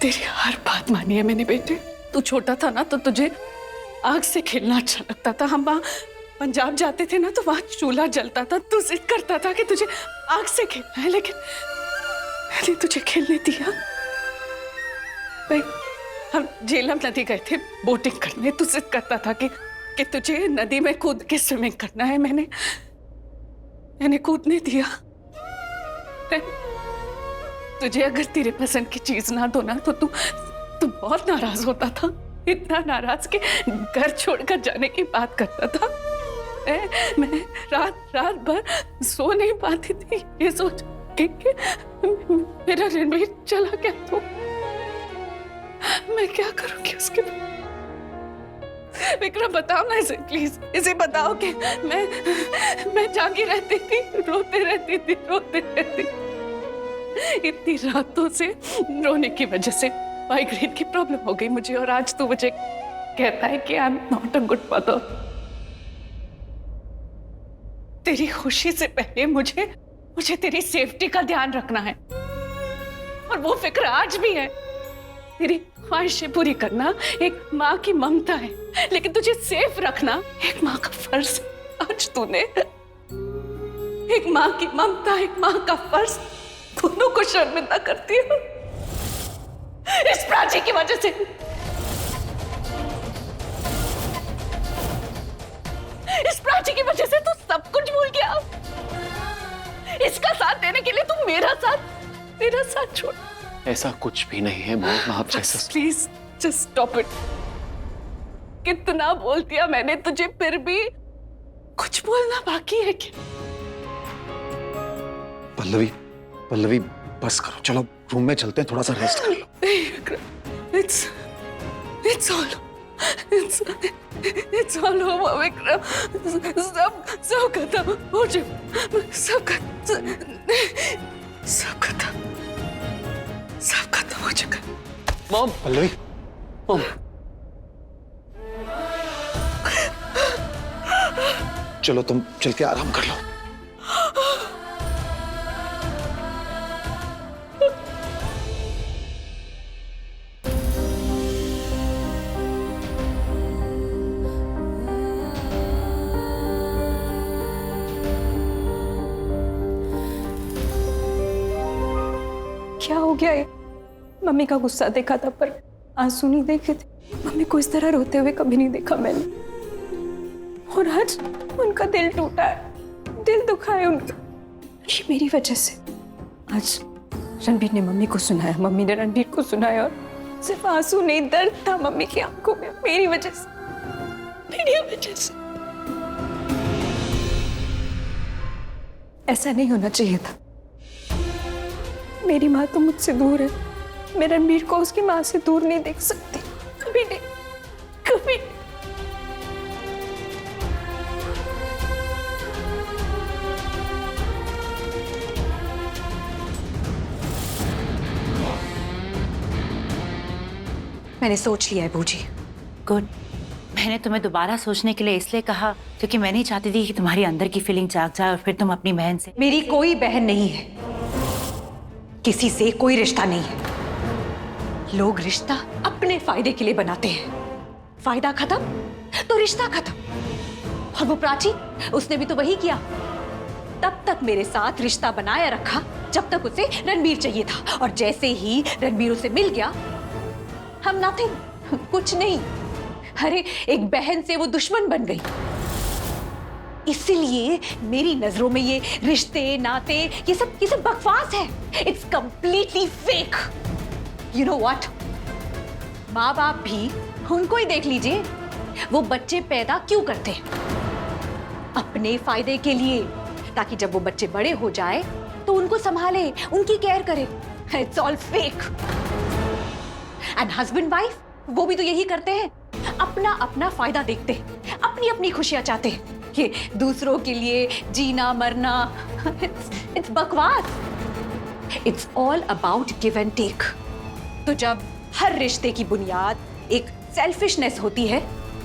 तेरी हर बात मानी है मैंने बेटे। तू छोटा था ना तो तुझे आग से खेलना अच्छा लगता था। हम वहाँ पंजाब जाते थे ना तो वहाँ चूल्हा जलता था। तू जिद करता था कि तुझे आग से खेलना है, लेकिन मैंने तुझे खेलने दिया। भाई हम झेलम नदी गए थे बोटिंग करने। तू जिद करता था कि तुझे नदी में कूद के स्विमिंग करना है। मैंने कूदने दिया। तुझे अगर तेरे पसंद की चीज ना दो ना तो तू बहुत नाराज होता था। इतना नाराज कि घर छोड़कर जाने की बात करता था। मैं रात भर सो नहीं पाती थी ये सोच के मेरा रणवीर चला गया तो मैं क्या करूंगी उसके बाद। विक्रम बताओ ना इसे, प्लीज इसे बताओ कि मैं जागी रहती थी, रोते रहती। इतनी रातों से रोने की वजह से माइग्रेन की प्रॉब्लम हो गई मुझे, और आज तू मुझे कहता है कि I am not a good mother. तेरी खुशी से पहले मुझे तेरी सेफ्टी का ध्यान रखना है, और वो फिक्र आज भी है। तेरी ख्वाहिशें पूरी करना एक माँ की ममता है, लेकिन तुझे सेफ रखना एक माँ का फर्ज है। आज तूने एक माँ की ममता, एक माँ का फर्ज, दोनों को शर्मिंदा करती हो इस प्राची की वजह से। इस प्राची की वजह से तू सब कुछ भूल गया। इसका साथ देने के लिए तू मेरा साथ छोड़। ऐसा कुछ भी नहीं है मॉम, आप जैसा। Please just stop it. कितना बोल दिया मैंने तुझे, फिर भी कुछ बोलना बाकी है क्या? पल्लवी बस करो, चलो रूम में चलते हैं, थोड़ा सा रेस्ट कर लो। It's all over, Vikram. सब खत्म हो चुका, सब खत्म हो चुका। मॉम, पल्लवी, मॉम, चलो तुम चल के आराम कर लो। क्या हो गया ये? मम्मी का गुस्सा देखा था पर आंसू नहीं देखे थे। मम्मी को इस तरह रोते हुए कभी नहीं देखा मैंने, और आज उनका दिल टूटा है, दिल दुखा है उनका, ये मेरी वजह से। आज रणबीर ने मम्मी को सुनाया, मम्मी ने रणबीर को सुनाया, और सिर्फ आंसू नहीं, दर्द था मम्मी की आंखों में, मेरी वजह से, मेरी वजह से। ऐसा नहीं होना चाहिए था। मेरी माँ तो मुझसे दूर है, मैं रणबीर को उसकी माँ से दूर नहीं देख सकती, कभी नहीं, कभी। मैंने सोच लिया है बूजी। गुड। मैंने तुम्हें दोबारा सोचने के लिए इसलिए कहा क्योंकि मैं नहीं चाहती थी कि तुम्हारी अंदर की फीलिंग जाग जाए और फिर तुम अपनी बहन से। मेरी कोई बहन नहीं है, किसी से कोई रिश्ता नहीं है। लोग रिश्ता अपने फायदे के लिए बनाते हैं, फायदा खत्म तो रिश्ता खत्म। और वो प्राची, उसने भी तो वही किया। तब तक मेरे साथ रिश्ता बनाए रखा जब तक उसे रणबीर चाहिए था, और जैसे ही रणबीर उसे मिल गया, हम नथिंग, कुछ नहीं। अरे एक बहन से वो दुश्मन बन गई। इसलिए मेरी नजरों में ये रिश्ते नाते ये सब बकवास है। It's completely fake. You know what, माँ बाप भी उनको ही देख लीजिए, वो बच्चे पैदा क्यों करते हैं? अपने फायदे के लिए, ताकि जब वो बच्चे बड़े हो जाए तो उनको संभाले, उनकी केयर करे। It's all fake. And husband wife वो भी तो यही करते हैं, अपना अपना फायदा देखते हैं, अपनी अपनी खुशियां चाहते हैं। ये दूसरों के लिए जीना मरना, इट्स बकवास। It's all about give and take. तो जब हर रिश्ते की बुनियाद एक सेल्फिशनेस होती है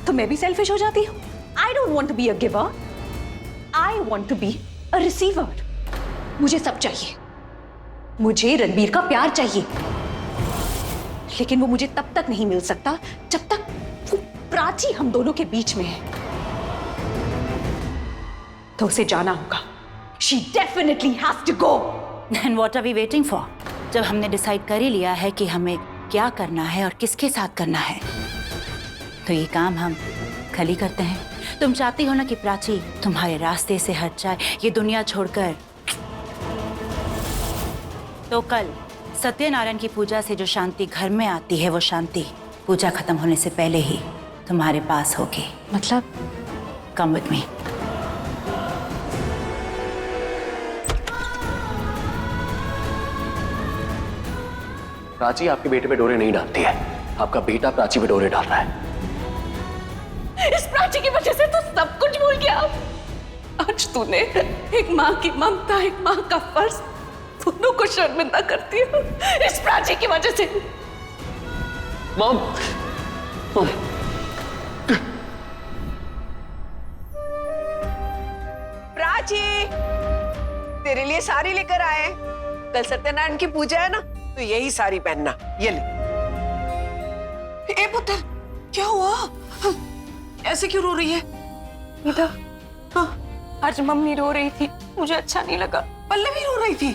तो मैं भी सेल्फिश हो जाती हूँ। I don't want to be a giver, I want to be a receiver. मुझे सब चाहिए, मुझे रणबीर का प्यार चाहिए, लेकिन वो मुझे तब तक नहीं मिल सकता जब तक वो प्राची हम दोनों के बीच में है। तो उसे जाना होगा। She definitely has to go. Then what are we waiting for? जब हमने डिसाइड कर ही लिया है कि हमें क्या करना है और किसके साथ करना है, तो ये काम हम कल ही करते हैं। तुम चाहती हो ना कि प्राची तुम्हारे रास्ते से हट जाए, ये दुनिया छोड़कर। तो कल सत्यनारायण की पूजा से जो शांति घर में आती है, वो शांति पूजा खत्म होने से पहले ही तुम्हारे पास होगी। मतलब कम विद मी। प्राची आपके बेटे पे डोरे नहीं डालती है, आपका बेटा प्राची पे डोरे डाल रहा है। इस प्राची की वजह से तू सब कुछ भूल गया। आज तूने एक माँ की ममता, एक माँ का फर्ज दोनों को शर्मिंदा करती है इस प्राची की वजह से। मॉम, मॉम, प्राची, तेरे लिए साड़ी लेकर आए। कल सत्यनारायण की पूजा है ना, तो यही साड़ी पहनना। ये ले। ए पुत्र, क्या हुआ? ऐसे क्यों रो रही है? नीता, हाँ, आज मम्मी रो रही थी, मुझे अच्छा नहीं लगा। पल्लवी रो रही थी।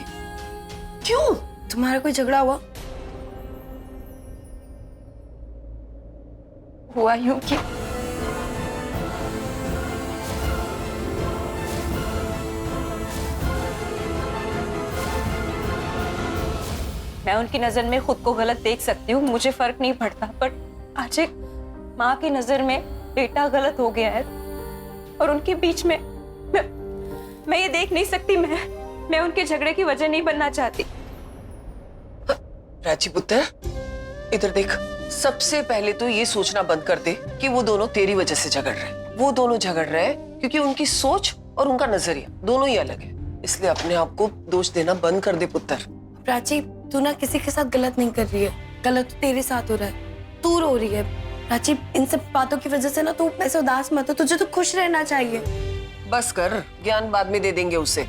क्यों? तुम्हारा कोई झगड़ा हुआ यूं कि मैं उनकी नजर में खुद को गलत देख सकती हूँ, मुझे फर्क नहीं पड़ता, पर आज एक माँ की नजर में बेटा गलत हो गया है और उनके बीच में मैं ये देख नहीं सकती। मैं उनके झगड़े की वजह नहीं बनना चाहती। प्राची पुत्र, इधर देख। सबसे पहले तो ये सोचना बंद कर दे कि वो दोनों तेरी वजह से झगड़ रहे हैं। वो दोनों झगड़ रहे हैं क्योंकि उनकी सोच और उनका नजरिया दोनों ही अलग है। इसलिए अपने आप को दोष देना बंद कर दे पुत्र। प्राची, तू ना किसी के साथ गलत नहीं कर रही है, गलत तो तेरे साथ हो रहा है। तू रो रही है प्राची, इन सब बातों की वजह से ना तू ऐसे उदास मत हो, तुझे तो खुश रहना चाहिए। बस कर, ज्ञान बाद में दे देंगे उसे।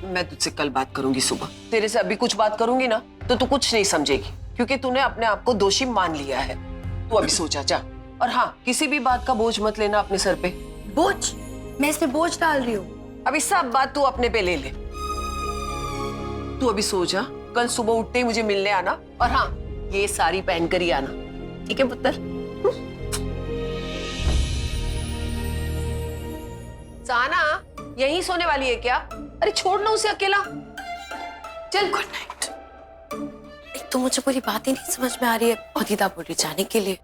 मैं तुझसे कल बात करूंगी सुबह। तेरे से अभी कुछ बात करूंगी ना तो तू कुछ नहीं समझेगी, क्योंकि तूने अपने आप को दोषी मान लिया है। तू अभी सोचा जा। और हाँ, किसी भी बात का बोझ मत लेना अपने सर पे। बोझ? मैं इसमें बोझ डाल रही हूँ? अभी सब बात तू अपने पे ले ले। तू अभी सो जा, कल सुबह उठते ही मुझे मिलने आना। और हाँ, ये साड़ी पहनकर ही आना, ठीक है पुत्र? साना यहीं सोने वाली है क्या? अरे छोड़ ना उसे अकेला। चल, गुड नाइट। एक तो मुझे पूरी बात ही नहीं समझ में आ रही है, और दीदा बोल रही जाने के लिए।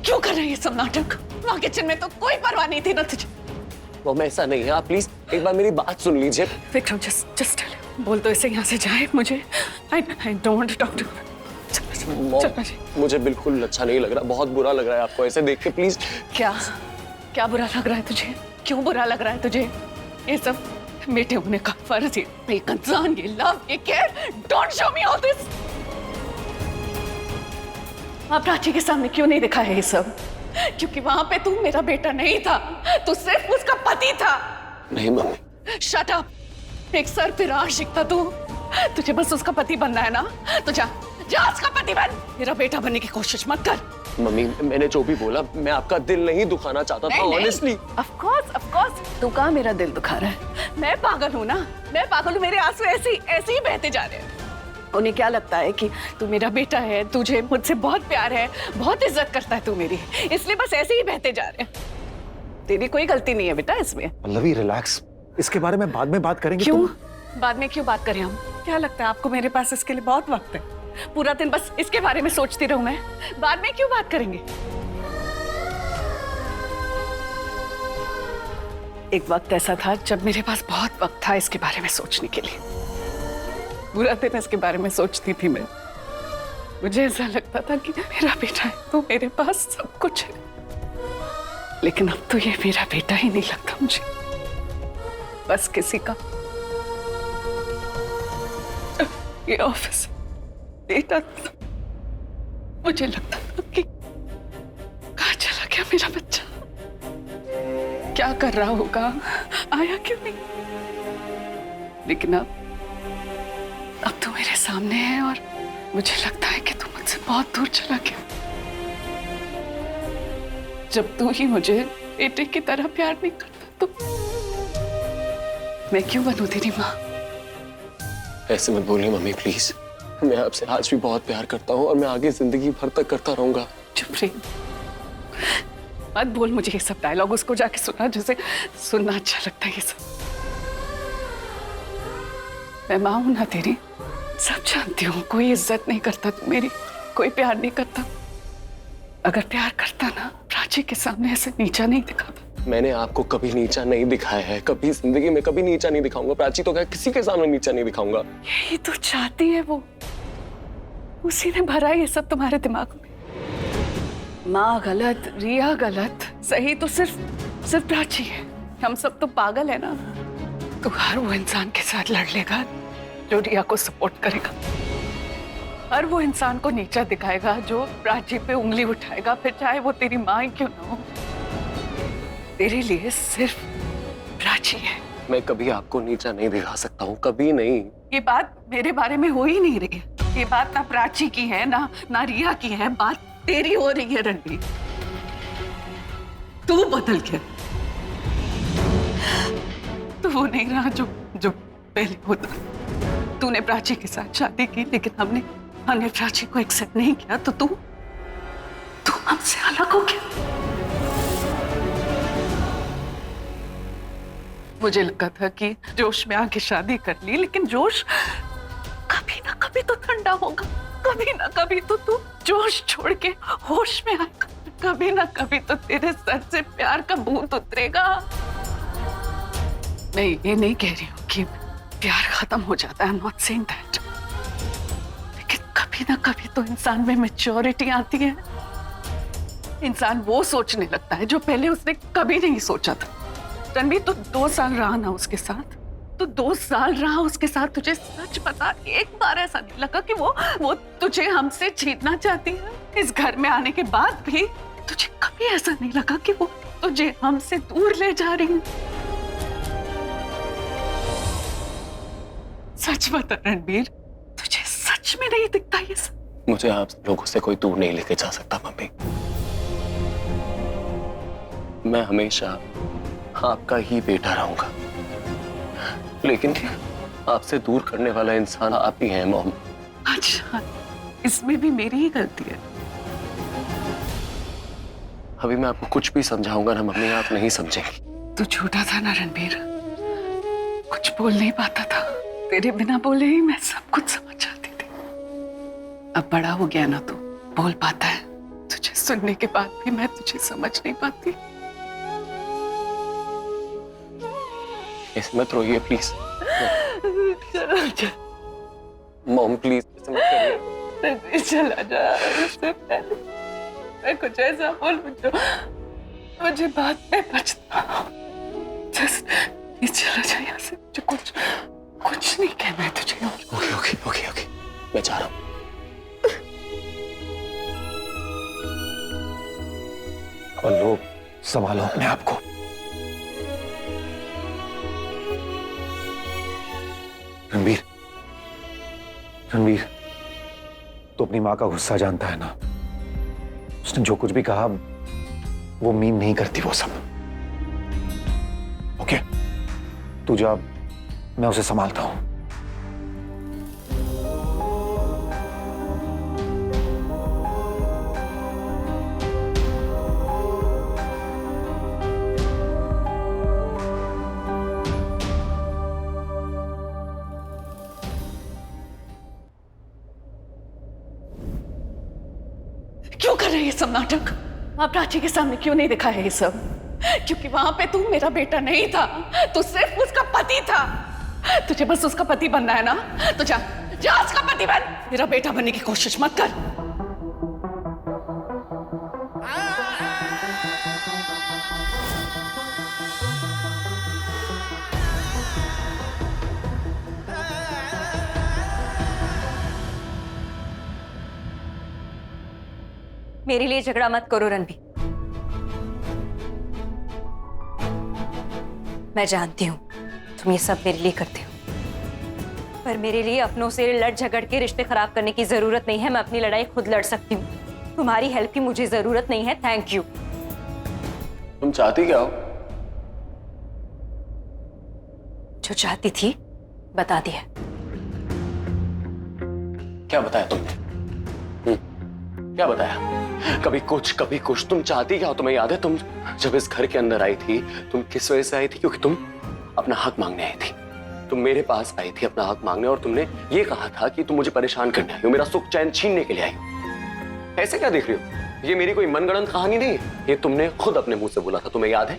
क्यों कर रहे हैं ये सब नाटक? वहाँ किचन में तो कोई परवाह नहीं थी ना तुझे। मॉम, ऐसा नहीं है, आप प्लीज एक बार मेरी बात सुन लीजिए। विक्रम, जस्ट बोल दो इसे यहाँ से जाए। मुझे I don't want to talk to her। Mom, मुझे बिल्कुल अच्छा नहीं लग रहा, बहुत बुरा लग रहा है आपको ऐसे देख के। प्लीज। क्या बुरा लग रहा है तुझे? क्यों बुरा लग रहा है तुझे? ये सब बेटे होने का फर्ज, ये कंसर्न, ये लव, ये care. Don't show me all this. आप प्राची के सामने क्यों नहीं दिखा है ये सब? क्योंकि वहां पे तू मेरा बेटा नहीं था, तू सिर्फ उसका पति था। नहीं मम्मी। Shut up. एक सर फिर आशिक था तू। तुझे बस उसका पति बनना है ना, तो जा उसका पति बन। मेरा बेटा बनने की कोशिश मत कर। मम्मी, मैंने जो भी बोला, मैं आपका दिल नहीं दुखाना चाहता था, ऑनेस्टली। ऑफ कोर्स तू कहाँ मेरा दिल दुखा रहा है? मैं पागल हूँ ना, मैं पागल हूँ। मेरे आंसू ऐसे ही बहते जा रहे हैं। उन्हें क्या लगता है कि तू मेरा बेटा है, तुझे मुझसे बहुत प्यार है, बहुत इज्जत करता है तू मेरी, इसलिए बस ऐसे ही बहते जा रहे हैं। तेरी कोई गलती नहीं है बेटा इसमें। पल्लवी रिलैक्स, इसके बारे में बाद में बात करेंगे। क्यों बाद में क्यों बात करें हम? क्या लगता है आपको मेरे पास इसके लिए बहुत वक्त है? पूरा दिन बस इसके बारे में सोचती रहूं मैं? बाद में क्यों बात करेंगे? एक वक्त ऐसा था जब मेरे पास बहुत वक्त था इसके बारे में सोचने के लिए। पूरा दिन इसके बारे में सोचती थी मैं। मुझे ऐसा लगता था कि मेरा बेटा है तो मेरे पास सब कुछ है, लेकिन अब तो ये मेरा बेटा ही नहीं लगता मुझे। बस किसी का ये ऑफिस देखता था, मुझे लगता था कि कहाँ चला गया मेरा बच्चा, क्या कर रहा होगा, आया क्यों नहीं। लेकिन अब तो मेरे सामने है और मुझे लगता है कि तू मुझसे बहुत दूर चला गया। जब तू ही मुझे बेटे की तरह प्यार नहीं करता तो मैं क्यों बनूं तेरी माँ। ऐसे मत बोलिए मम्मी प्लीज। मैं आपसे आज भी बहुत प्यार करता हूँ और मैं आगे जिंदगी भर तक करता रहूंगा। चुप रही, मत बोल मुझे ये सब डायलॉग, उसको जाके सुना जिसे सुनना अच्छा लगता है ये सब। मैं माँ हूं ना तेरी, सब जानती हूँ। कोई इज्जत नहीं करता तू मेरी, कोई प्यार नहीं करता। अगर प्यार करता ना प्राची के सामने ऐसे नीचा नहीं दिखाता। मैंने आपको कभी नीचा नहीं दिखाया है, कभी जिंदगी में कभी नीचा नहीं दिखाऊंगा। प्राची तो क्या किसी के सामने नीचा नहीं दिखाऊंगा। यही तो चाहती है वो, उसी ने भरा ये सब तुम्हारे दिमाग में। माँ गलत, रिया गलत, सही तो सिर्फ प्राची है। हम सब तो पागल है ना। तू हर वो इंसान के साथ लड़ लेगा जो रिया को सपोर्ट करेगा, हर वो इंसान को नीचा दिखाएगा जो प्राची पे उंगली उठाएगा, फिर चाहे वो तेरी माँ ही क्यों ना हो। तेरे लिए सिर्फ प्राची है। मैं कभी आपको नीचा नहीं दिखा सकता हूँ, कभी नहीं। ये बात मेरे बारे में हो ही नहीं रही है। ये बात ना प्राची की है ना रिया की है, बात तेरी हो रही है रणबीर। तू बदल गया, तू वो नहीं रहा जो पहले होता। तूने प्राची के साथ शादी की, लेकिन हमने प्राची को एक्सेप्ट नहीं किया, तो तू हमसे अलग हो गया। मुझे लगा था कि जोश में आके शादी कर ली, लेकिन जोश कभी ना कभी तो ठंडा होगा, कभी ना कभी तो तू जोश छोड़ के होश में आएगा, कभी ना कभी तो तेरे सर से प्यार का बूंद उतरेगा। मैं ये नहीं कह रही हूँ कि प्यार खत्म हो जाता है, I'm not saying that, लेकिन कभी ना कभी तो इंसान में मैच्योरिटी आती है। इंसान वो सोचने लगता है जो पहले उसने कभी नहीं सोचा था। रणबीर, तो 2 साल रहा ना उसके साथ, तो 2 साल रहा उसके साथ। तुझे सच बता, एक बार ऐसा नहीं लगा कि वो तुझे हमसे छीनना चाहती है? इस घर में आने के बाद भी तुझे कभी ऐसा नहीं लगा कि वो तुझे हमसे दूर ले जा रही है? सच बता रणबीर, तुझे सच में नहीं दिखता ये सब? मुझे आप लोगों से कोई दूर नहीं लेके जा सकता मम्मी। मैं हमेशा आपका ही बेटा रहूंगा, लेकिन आपसे दूर करने वाला इंसान आप ही हैं मॉम। अच्छा, इसमें भी मेरी ही गलती है। अभी मैं आपको कुछ भी समझाऊंगा ना मम्मी, आप नहीं समझेंगी। तू छोटा था ना रणबीर, कुछ बोल नहीं पाता था। तेरे बिना बोले ही मैं सब कुछ समझ जाती थी। अब बड़ा हो गया ना, तू बोल पाता है। तुझे सुनने के बाद भी मैं तुझे समझ नहीं पाती। ऐसे मत रोइए प्लीज चलो मॉम, प्लीज ऐसे मत करिए। चला जा, इससे पहले मैं कुछ ऐसा बोल मुझे बाद में पछतावा। चला जा यहाँ से, मुझे कुछ नहीं कहना है तुझे। ओके ओके ओके ओके, मैं जा रहा हूँ। और लो, संभालो अपने आप को। रणबीर, तो अपनी माँ का गुस्सा जानता है ना। उसने जो कुछ भी कहा वो मीन नहीं करती वो सब। ओके, तू जा, मैं उसे संभालता हूं। क्यों कर रहे ये सब नाटक? वहां प्राची के सामने क्यों नहीं दिखा है ये सब? क्योंकि वहां पे तू मेरा बेटा नहीं था, तू सिर्फ उसका पति था। तुझे बस उसका पति बनना है ना, तो जा उसका पति बन। मेरा बेटा बनने की कोशिश मत कर। मेरे लिए झगड़ा मत करो रणबीर। मैं जानती हूँ तुम ये सब मेरे लिए करते हो, पर मेरे लिए अपनों से लड़ झगड़ के रिश्ते खराब करने की जरूरत नहीं है। मैं अपनी लड़ाई खुद लड़ सकती हूँ, तुम्हारी हेल्प की मुझे जरूरत नहीं है। Thank you. तुम चाहती क्या हो? जो चाहती थी बता दिया। क्या बताया तुमने? क्या बताया? कभी कुछ तुम चाहती क्या हो? तुम्हें याद है तुम जब इस घर के अंदर आई थी, तुम किस वजह से आई थी? क्योंकि तुम अपना हक मांगने आई थी। तुम मेरे पास आई थी अपना हक मांगने, और तुमने ये कहा था कि तुम मुझे परेशान करने आई हो, मेरा सुख चैन छीनने के लिए आई हो। ऐसे क्या देख रही हो? ये मेरी कोई मनगढ़ंत कहानी नहीं है, ये तुमने खुद अपने मुंह से बोला था। तुम्हें याद है?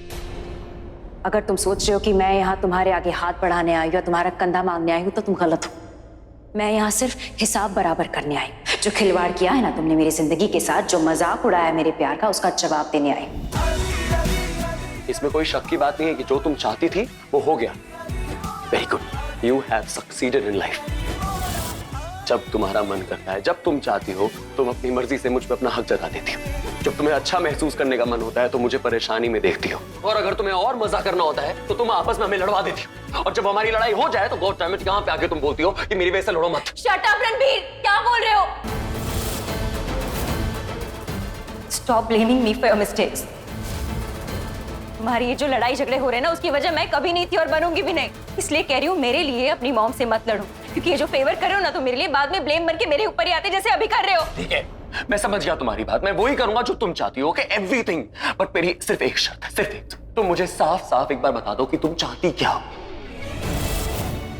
अगर तुम सोच रहे हो कि मैं यहाँ तुम्हारे आगे हाथ बढ़ाने आई हूँ या तुम्हारा कंधा मांगने आई हूँ तो तुम गलत हो। मैं यहाँ सिर्फ हिसाब बराबर करने आई। जो खिलवाड़ किया है ना तुमने मेरी जिंदगी के साथ, जो मजाक उड़ाया मेरे प्यार का, उसका जवाब देने आई। इसमें कोई शक की बात नहीं है कि जो तुम चाहती थी वो हो गया। Very good, you have succeeded in life. जब तुम्हारा मन करता है, जब तुम चाहती हो, तुम अपनी मर्जी से मुझ पर अपना हक जता देती हो। जब तुम्हें अच्छा महसूस करने का मन होता है तो मुझे परेशानी में देखती हो, और अगर तुम्हें और मजा करना होता है तो तुम आपस में हमें लड़वा देती हो। और जब हमारी लड़ाई हो जाए तो गॉड डैम इट, यहाँ पे आके तुम बोलती हो कि मेरी वजह से लड़ो मत। शट अप रणबीर, क्या बोल रहे हो? Stop blaming me for your mistakes. तुम्हारी ये जो लड़ाई झगड़े हो रहे हैं ना, उसकी वजह मैं कभी नहीं थी और बनूंगी भी नहीं। इसलिए कह रही हूँ मेरे लिए अपनी मॉम से मत लड़ो, क्योंकि ये जो फेवर कर रहे हो ना तो मेरे लिए बाद में ब्लेम बन के मेरे ऊपर ही आते जैसे अभी कर रहे हो। ठीक है, मैं समझ गया तुम्हारी बात। मैं वही करूंगा जो तुम चाहती हो, एवरीथिंग। बट मेरी सिर्फ एक शर्त है, सिर्फ एक। तुम मुझे साफ साफ एक बार बता दो कि तुम चाहती क्या हो,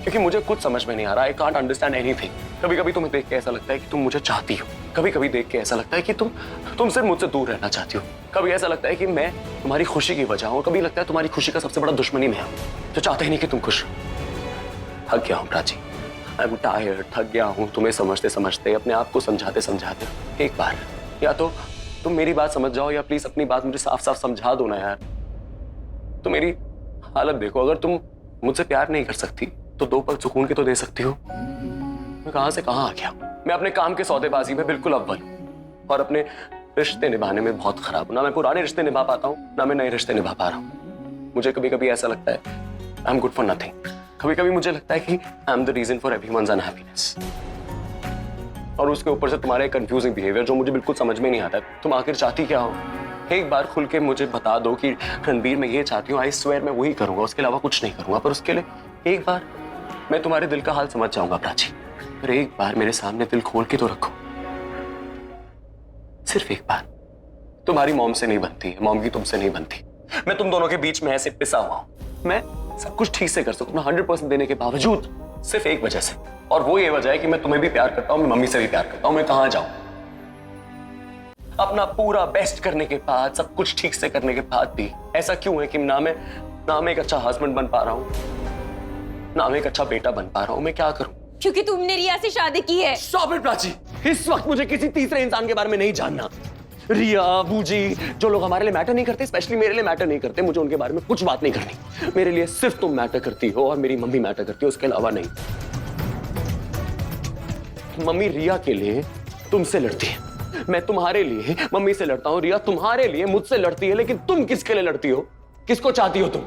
क्योंकि मुझे कुछ समझ में नहीं आ रहा। I can't understand anything. कभी कभी तुम्हें देख के ऐसा लगता है कि तुम मुझे चाहती हो, कभी कभी देख के ऐसा लगता है कि तुम सिर्फ मुझसे दूर रहना चाहती हो। कभी ऐसा लगता है कि मैं तुम्हारी खुशी की वजह हूं, कभी लगता है तुम्हारी खुशी का सबसे बड़ा दुश्मनी मैं हूं, जो चाहते ही नहीं कि तुम खुश हो। थक गया हूं प्राची, आई एम टायर्ड। थक गया हूं तुम्हें समझते समझते, अपने आप को समझाते समझाते। एक बार या तो तुम मेरी बात समझ जाओ, या प्लीज अपनी बात मुझे साफ साफ समझा दो ना यार। तो मेरी हालत देखो, अगर तुम मुझसे प्यार नहीं कर सकती तो दो पल सुकून के तो दे सकती हो। मैं कहां से कहां आ गया। मैं अपने काम के सौदेबाजी में बिल्कुल अव्वल हूं, और अपने रिश्ते निभाने में बहुत खराब हूं। ना मैं पुराने रिश्ते निभा पाता हूं, ना मैं नए रिश्ते निभा पा रहा हूं। मुझे कभी कभी ऐसा लगता है I am good for nothing. कभी कभी मुझे लगता है कि I am the reason for everyone's unhappiness. और उसके ऊपर से तुम्हारा कंफ्यूजिंग बिहेवियर जो मुझे बिल्कुल समझ में नहीं आता। तुम आखिर चाहती क्या हो? एक बार खुल के मुझे बता दो कि रणबीर मैं ये चाहती हूँ। आई स्वेयर मैं वही करूंगा, उसके अलावा कुछ नहीं करूंगा। पर उसके लिए एक बार मैं तुम्हारे दिल का हाल समझ जाऊंगा प्राची। पर एक बार मेरे सामने दिल खोल के तो रखो, सिर्फ एक बार। तुम्हारी मॉम से नहीं बनती है, मॉम की तुमसे नहीं बनती। मैं तुम दोनों के बीच में ऐसे पिसा हुआ हूं। मैं सब कुछ ठीक से कर सकता हूं 100% देने के बावजूद, सिर्फ एक वजह से, और वो ये वजह है कि मैं तुम्हें भी प्यार करता हूं, मैं मम्मी से भी प्यार करता हूं। मैं कहां जाऊं? अपना पूरा बेस्ट करने के बाद, सब कुछ ठीक से करने के बाद भी ऐसा क्यों है कि ना मैं एक अच्छा हस्बैंड बन पा रहा हूं, ना मैं एक अच्छा बेटा बन पा रहा हूं। मैं क्या करूं? क्योंकि तुमने रिया से शादी की है। स्टॉप इट प्राची, इस वक्त मुझे किसी तीसरे इंसान के बारे में नहीं जानना। रिया, बूजी, जो लोग हमारे लिए मैटर नहीं करते, स्पेशली मेरे लिए मैटर नहीं करते, मुझे उनके बारे में कुछ बात नहीं करनी। मेरे लिए सिर्फ तुम मैटर करती हो और मेरी मम्मी मैटर करती है, उसके अलावा नहीं। मम्मी रिया के लिए तुमसे लड़ती है, मैं तुम्हारे लिए मम्मी से लड़ता हूं। रिया तुम्हारे लिए मुझसे लड़ती है, लेकिन तुम किसके लिए लड़ती हो? किसको चाहती हो तुम?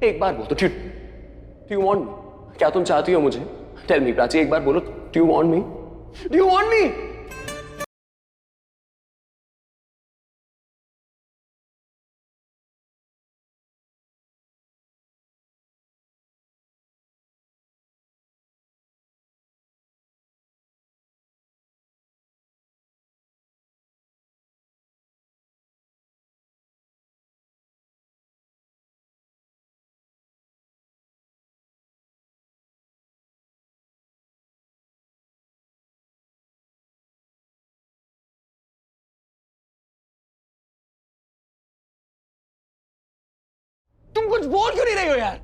एक बार बोलो, डू यू वांट मी? क्या तुम चाहती हो मुझे? टेल मी प्राची, एक बार बोलो, do you want me? Do you want me? तुम कुछ बोल क्यों नहीं रही हो यार?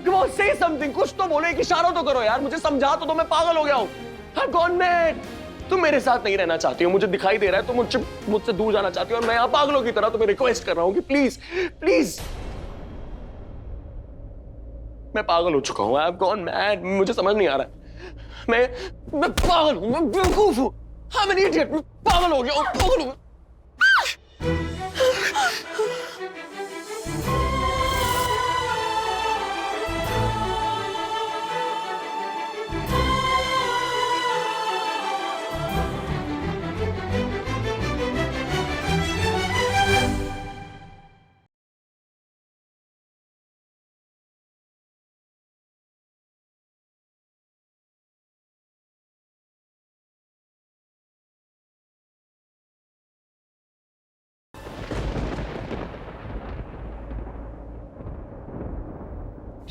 Come on, say something, कुछ तो बोलो, एक इशारा तो करो यार, मुझे समझा तो दो, मैं पागल हो गया हूं। I've gone mad। तुम मेरे साथ नहीं रहना चाहती हो, मुझे दिखाई दे रहा है, तुम मुझसे दूर जाना चाहती हो, और मैं यहाँ पागलों की तरह तुम्हें रिक्वेस्ट कर रहा हूँ कि प्लीज प्लीज। मैं पागल हो चुका हूँ, I've gone mad। मुझे समझ नहीं आ रहा है, मैं पागल हूँ, मैं बेवकूफ हूँ। I'm an idiot. मैं पागल हो गया, पागल हो गया।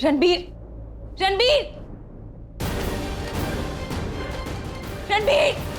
रणबीर, रणबीर, रणबीर।